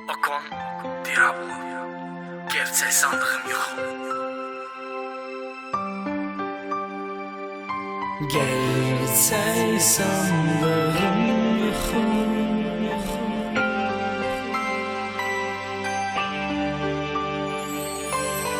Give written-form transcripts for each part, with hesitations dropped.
Okon, Diablo, gerçek sandığım yok. Gerçek sandığım yok.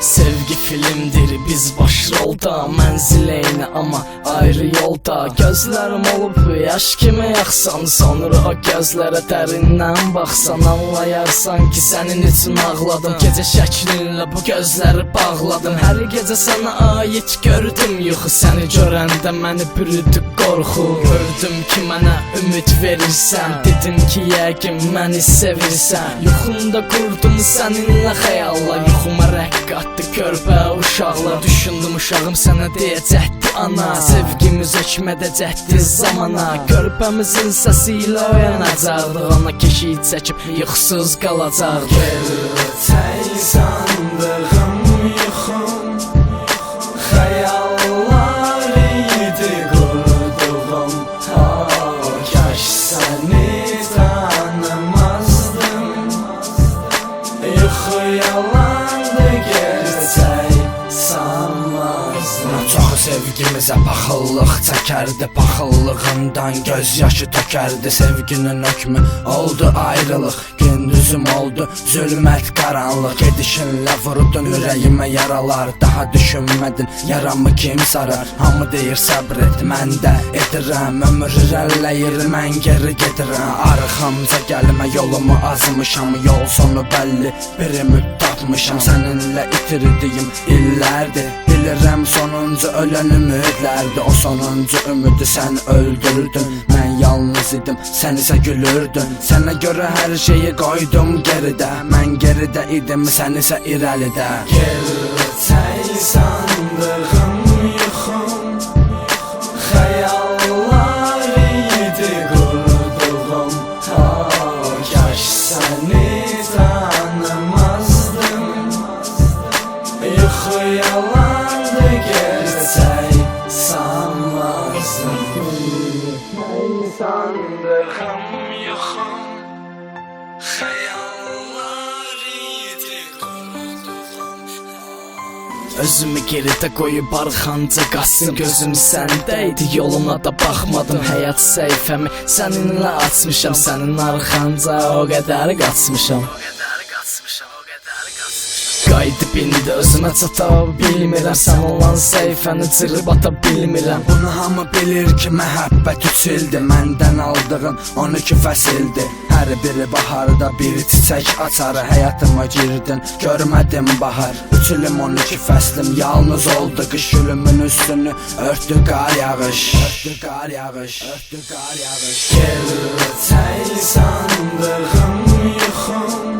Sevgi filmdir, biz başrolda, mənzil eyni ama ayrı yolda. Gözlerim olub yaş kimi yaxsan, sonra o gözlərə dərindən baxsan, anlayarsan ki sənin üçün ağladım. Gecə şəklinlə bu gözləri bağladım. Hər gecə sənə ait gördüm yuxu, səni görəndə məni bürüdü qorxu. Gördüm ki mənə ümid verirsən, dedim ki yəqin məni sevirsən. Yuxumda qurdum səninlə xəyalla, yuxuma rəqq atdı körpə uşaqlar. Düşündüm uşağım sənə deyəcəkdi ana, sevgimiz hökmədəcəkdi zamana. Körpəmizin səsi ilə oyanacaqdıq, ona keşik çəkib yuxusuz qalacaqdıq. Gerçək sandığım yuxum, xəyallar idi qurduğum. Kaş səni tanımazdım, yuxu yalandı, gerçək sanmazdım. Çox sevgimizə paxıllıq çəkərdi, paxıllığından göz yaşı tökərdi. Sevginin hökmü oldu ayrılıq, gündüzüm oldu zülmət qaranlıq. Gedişinlə vurdun ürəyimə yaralar, daha düşünmədin yaramı kim sarar. Hamı deyir səbr et, mən də edirəm, ömür irəliləyir, mən geri gedirəm. Arxamca gəlmə, yolumu azmışam, yol sonu bəlli, bir ümid tapmışam. Səninlə itirdiyim illərdir, bilirəm sonuncu ölən ümidlərdi. O sonuncu ümidi sən öldürdün, mən yalnız idim, sən isə gülürdün. Sənə görə hər şeyi qoydum geridə, mən geridə idim, sən isə irəlidə. Gerçək sandığım yuxum, xəyallar idi qurduğum. Kaş səni tanımazdım, yuxu yalandı, gerçək sanmazdım. Gerçək sandığım yuxum, xəyallar idi qurduğum. Özümü geridə qoyub arxanca qaçdım, gözüm səndə idi, yoluna da baxmadım. Həyat səhifəmi səninlə açmışam, sənin arxanca o qədər qaçmışam. Qayıdıb indi özümə çata bilmirəm, sən olan səhifəni cırıb ata bilmirəm. Bunu hamı bilir ki məhəbbət 3 ildir, məndən aldığın 12 fəsildir. Hər biri baharda bir çiçək açar, həyatıma girdin, görmədim bahar. 3 ilim 12 fəslim yalnız oldu, qış gülümün üstünü örtdü qar yağış. Örtdü qar yağış, örtdü qar yağış. Gerçək sandığım yuxum,